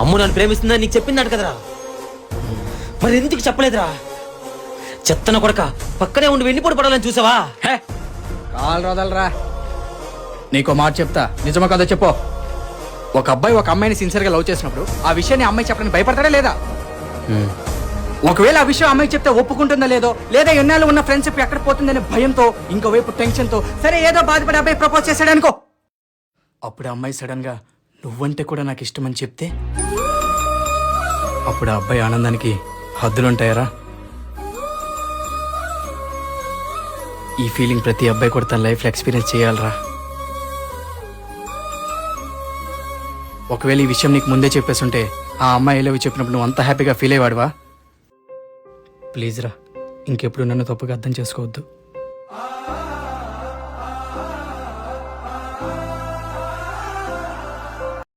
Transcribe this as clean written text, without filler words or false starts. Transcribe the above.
అమ్ము నన్ను ప్రేమిస్తుందని నీకు చెప్పిందట కదరా, మరి ఎందుకు చెప్పలేదురా? చెత్తన కొడక, పక్కనే ఉండి వెన్నిపోటు పడాలని చూసావా? కాలు రోదలరా. నీకో మాట చెప్తా, నిజమో కదా చెప్పు. ఒక అబ్బాయి ఒక అమ్మాయిని సిన్సియర్గా లవ్ చేసినప్పుడు ఆ విషయాన్ని అమ్మాయి చెప్పడానికి భయపడతాడా లేదా? ఒకవేళ ఆ విషయం అమ్మాయి చెప్తే ఒప్పుకుంటుందా లేదో, లేదా ఎన్నాళ్ళు ఉన్న ఫ్రెండ్షిప్ ఎక్కడ పోతుందనే భయంతో, ఇంకోవైపు టెన్షన్తో, సరే ఏదో బాధపడి అబ్బాయి ప్రపోజ్ చేశాడు అనుకో, అప్పుడు అమ్మాయి సడన్ గా నువ్వంటే కూడా నాకు ఇష్టమని చెప్తే అప్పుడు ఆ అబ్బాయి ఆనందానికి హద్దులుంటాయరా? ఈ ఫీలింగ్ ప్రతి అబ్బాయి కూడా తన లైఫ్లో ఎక్స్పీరియన్స్ చేయాలరా. ఒకవేళ ఈ విషయం నీకు ముందే చెప్పేస్తుంటే ఆ అమ్మాయి లవ్ చెప్పినప్పుడు నువ్వు అంత హ్యాపీగా ఫీల్ అయ్యేవాడువా? ప్లీజ్ రా, ఇంకెప్పుడు నన్ను తప్పుగా అర్థం చేసుకోవద్దు.